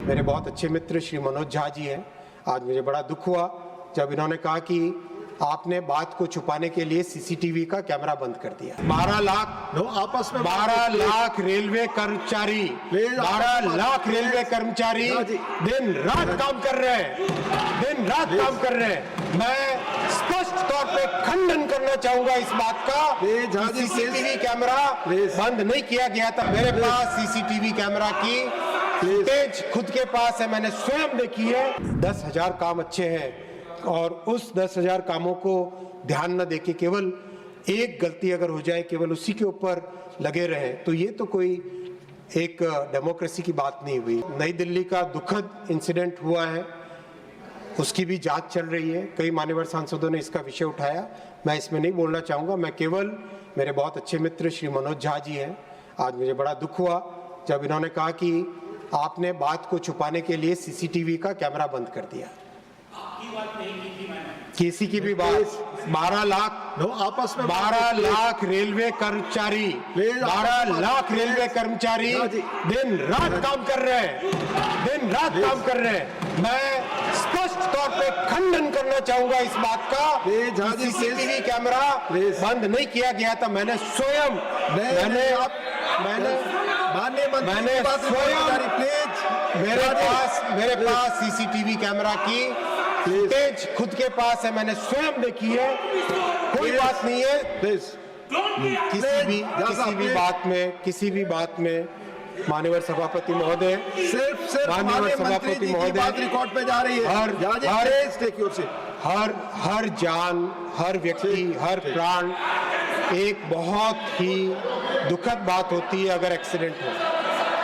मेरे बहुत अच्छे मित्र श्री मनोज झा जी हैं। आज मुझे बड़ा दुख हुआ जब इन्होंने कहा कि आपने बात को छुपाने के लिए सीसीटीवी का कैमरा बंद कर दिया। 12 लाख रेलवे कर्मचारी 12 लाख रेलवे कर्मचारी दिन रात काम कर रहे हैं, दिन रात काम कर रहे हैं। मैं स्पष्ट तौर पे खंडन करना चाहूंगा इस बात का। सीसीटीवी कैमरा बंद नहीं किया गया था। मेरे पास सीसीटीवी कैमरा की फुटेज खुद के पास है, मैंने स्वयं देखी है। 10,000 काम अच्छे हैं और उस 10,000 कामों को ध्यान न देके केवल एक गलती अगर हो जाए, केवल उसी के ऊपर लगे रहे, तो ये तो कोई एक डेमोक्रेसी की बात नहीं हुई। नई दिल्ली का दुखद इंसिडेंट हुआ है, उसकी भी जांच चल रही है। कई मान्यवर सांसदों ने इसका विषय उठाया, मैं इसमें नहीं बोलना चाहूँगा। मैं केवल, मेरे बहुत अच्छे मित्र श्री मनोज झा जी हैं। आज मुझे बड़ा दुख हुआ जब इन्होंने कहा कि आपने बात को छुपाने के लिए सीसीटीवी का कैमरा बंद कर दिया। किसी की भी बात 12 लाख रेलवे कर्मचारी 12 लाख रेलवे कर्मचारी दिन रात काम कर रहे हैं, दिन रात काम कर रहे हैं। मैं स्पष्ट तौर पे खंडन करना चाहूंगा इस बात का। सीसीटीवी कैमरा बंद नहीं किया गया था। मैंने स्वयं मेरे पास सीसीटीवी कैमरा की फुटेज खुद के पास है, मैंने स्वयं देखी है। कोई बात नहीं है। किसी भी बात में माननीय सभापति महोदय, माननीय सभापति महोदय, रिकॉर्ड पे जा रही है। हर जान, हर व्यक्ति, हर प्राण एक बहुत ही दुखद बात होती है। अगर एक्सीडेंट हो,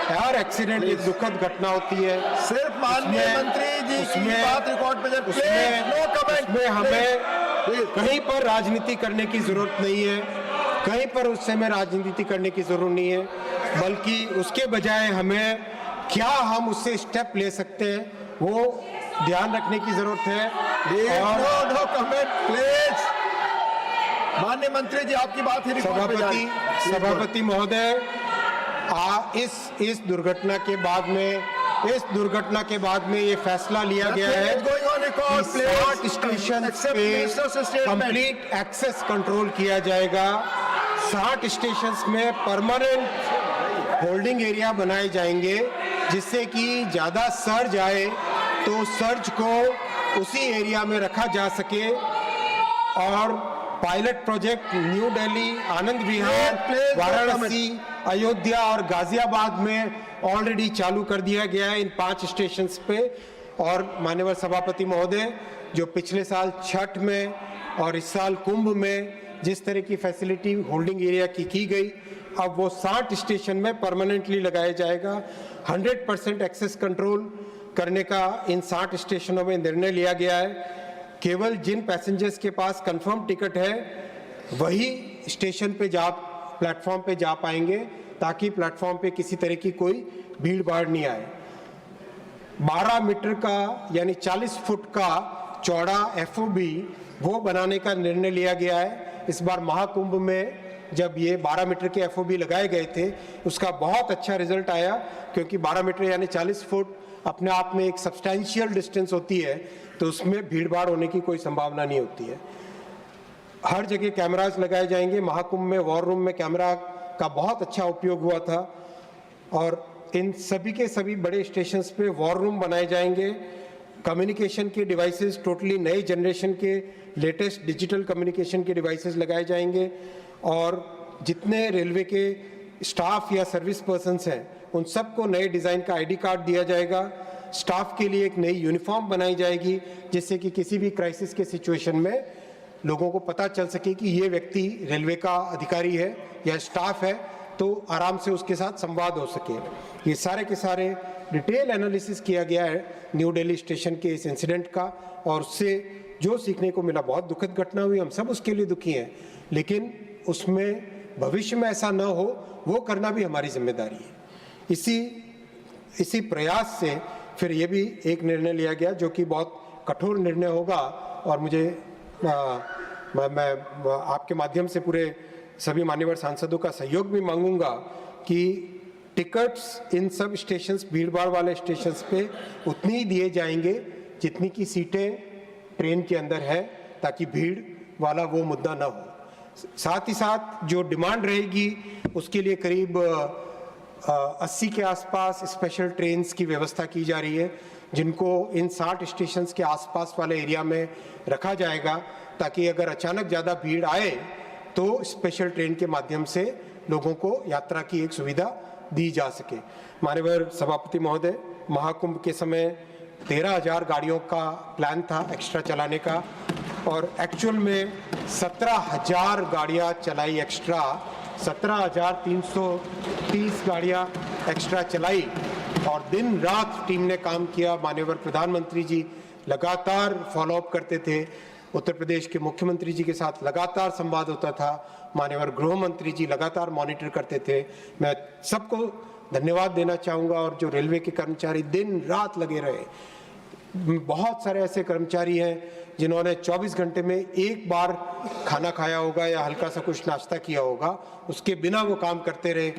हर एक्सीडेंट एक दुखद घटना होती है। सिर्फ माननीय मंत्री जी की बात रिकॉर्ड पे उसमें हमें कहीं पर राजनीति करने की जरूरत नहीं है, कहीं पर उस समय राजनीति करने की जरूरत नहीं है, बल्कि उसके बजाय हमें क्या हम उससे स्टेप ले सकते हैं वो ध्यान रखने की जरूरत है। No comment please. माननीय मंत्री जी आपकी बात है। सभापति महोदय, इस दुर्घटना के बाद में ये फैसला लिया गया है कि 60 स्टेशन पे कंप्लीट एक्सेस कंट्रोल किया जाएगा। 60 स्टेशंस में परमानेंट होल्डिंग एरिया बनाए जाएंगे, जिससे कि ज्यादा सर्ज आए तो सर्ज को उसी एरिया में रखा जा सके। और pilot project new Delhi, Anand Vihar, Varanasi, Ayodhya और गाजियाबाद में ऑलरेडी चालू कर दिया गया है इन 5 स्टेशंस पे। और माननीय सभापति महोदय, जो पिछले साल छठ में और इस साल कुंभ में जिस तरह की फैसिलिटी होल्डिंग एरिया की गई, अब वो 60 स्टेशन में परमानेंटली लगाया जाएगा। 100% एक्सेस कंट्रोल करने का इन 60 स्टेशनों में निर्णय लिया गया है। केवल जिन पैसेंजर्स के पास कंफर्म टिकट है वही स्टेशन पे प्लेटफॉर्म पे जा पाएंगे, ताकि प्लेटफॉर्म पे किसी तरह की कोई भीड़ भाड़ नहीं आए। 12 मीटर का यानी 40 फुट का चौड़ा FOB वो बनाने का निर्णय लिया गया है। इस बार महाकुंभ में जब ये 12 मीटर के FOB लगाए गए थे, उसका बहुत अच्छा रिजल्ट आया, क्योंकि 12 मीटर यानी 40 फुट अपने आप में एक सब्सटैंशियल डिस्टेंस होती है, तो उसमें भीड़ भाड़ होने की कोई संभावना नहीं होती है। हर जगह कैमरास लगाए जाएंगे। महाकुंभ में वॉर रूम में कैमरा का बहुत अच्छा उपयोग हुआ था, और इन सभी के सभी बड़े स्टेशंस पे वॉर रूम बनाए जाएंगे। कम्युनिकेशन के डिवाइसेस टोटली नए जनरेशन के लेटेस्ट डिजिटल कम्युनिकेशन के डिवाइसेस लगाए जाएंगे, और जितने रेलवे के स्टाफ या सर्विस पर्सन्स हैं उन सबको नए डिज़ाइन का ID कार्ड दिया जाएगा। स्टाफ के लिए एक नई यूनिफॉर्म बनाई जाएगी, जिससे कि किसी भी क्राइसिस के सिचुएशन में लोगों को पता चल सके कि ये व्यक्ति रेलवे का अधिकारी है या स्टाफ है, तो आराम से उसके साथ संवाद हो सके। ये सारे के सारे डिटेल एनालिसिस किया गया है न्यू दिल्ली स्टेशन के इस इंसिडेंट का, और उससे जो सीखने को मिला, बहुत दुखद घटना हुई, हम सब उसके लिए दुखी हैं, लेकिन उसमें भविष्य में ऐसा ना हो वो करना भी हमारी जिम्मेदारी है। इसी प्रयास से फिर ये भी एक निर्णय लिया गया जो कि बहुत कठोर निर्णय होगा, और मुझे मैं आपके माध्यम से पूरे सभी मान्यवर सांसदों का सहयोग भी मांगूंगा कि टिकट्स इन सब स्टेशंस, भीड़भाड़ वाले स्टेशंस पे उतनी ही दिए जाएंगे जितनी की सीटें ट्रेन के अंदर है, ताकि भीड़ वाला वो मुद्दा ना हो। साथ ही साथ जो डिमांड रहेगी उसके लिए करीब 80 के आसपास स्पेशल ट्रेन्स की व्यवस्था की जा रही है, जिनको इन 60 स्टेशंस के आसपास वाले एरिया में रखा जाएगा, ताकि अगर अचानक ज़्यादा भीड़ आए तो स्पेशल ट्रेन के माध्यम से लोगों को यात्रा की एक सुविधा दी जा सके। माननीय सभापति महोदय, महाकुंभ के समय 13,000 गाड़ियों का प्लान था एक्स्ट्रा चलाने का, और एक्चुअल में 17,000 गाड़ियां चलाई एक्स्ट्रा, 17,330 गाड़ियां एक्स्ट्रा चलाई, और दिन रात टीम ने काम किया। माननीय प्रधानमंत्री जी लगातार फॉलोअप करते थे, उत्तर प्रदेश के मुख्यमंत्री जी के साथ लगातार संवाद होता था, माननीय गृह मंत्री जी लगातार मॉनिटर करते थे। मैं सबको धन्यवाद देना चाहूँगा, और जो रेलवे के कर्मचारी दिन रात लगे रहे, बहुत सारे ऐसे कर्मचारी हैं जिन्होंने 24 घंटे में एक बार खाना खाया होगा या हल्का सा कुछ नाश्ता किया होगा, उसके बिना वो काम करते रहे।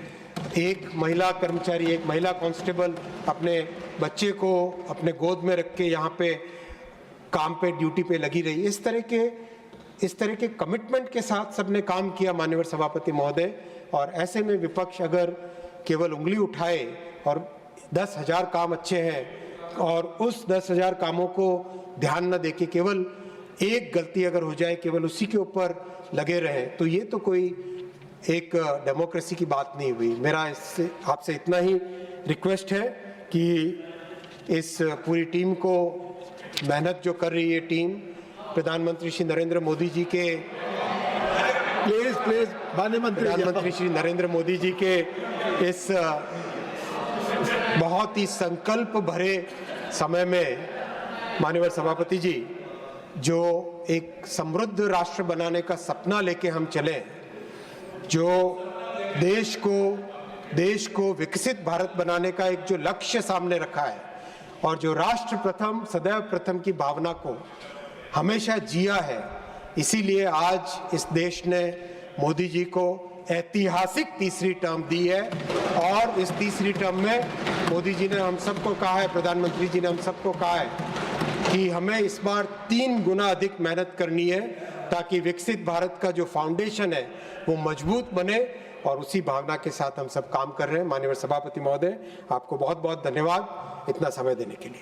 एक महिला कर्मचारी, एक महिला कांस्टेबल अपने बच्चे को अपने गोद में रख के यहाँ पे काम पे, ड्यूटी पे लगी रही। इस तरह के कमिटमेंट के साथ सबने काम किया माननीय सभापति महोदय। और ऐसे में विपक्ष अगर केवल उंगली उठाए और 10,000 काम अच्छे हैं और उस 10,000 कामों को ध्यान न देके केवल एक गलती अगर हो जाए, केवल उसी के ऊपर लगे रहे, तो ये तो कोई एक डेमोक्रेसी की बात नहीं हुई। मेरा इससे आपसे इतना ही रिक्वेस्ट है कि इस पूरी टीम को, मेहनत जो कर रही है टीम, प्रधानमंत्री श्री नरेंद्र मोदी जी के प्लीज प्रधानमंत्री श्री नरेंद्र मोदी जी के इस बहुत ही संकल्प भरे समय में माननीय सभापति जी, जो एक समृद्ध राष्ट्र बनाने का सपना लेके हम चले, जो देश को विकसित भारत बनाने का एक जो लक्ष्य सामने रखा है, और जो राष्ट्र प्रथम सदैव प्रथम की भावना को हमेशा जिया है, इसीलिए आज इस देश ने मोदी जी को ऐतिहासिक तीसरी टर्म दी है। और इस तीसरी टर्म में मोदी जी ने हम सबको कहा है, प्रधानमंत्री जी ने हम सबको कहा है कि हमें इस बार 3 गुना अधिक मेहनत करनी है, ताकि विकसित भारत का जो फाउंडेशन है वो मजबूत बने, और उसी भावना के साथ हम सब काम कर रहे हैं। माननीय सभापति महोदय, आपको बहुत बहुत धन्यवाद इतना समय देने के लिए।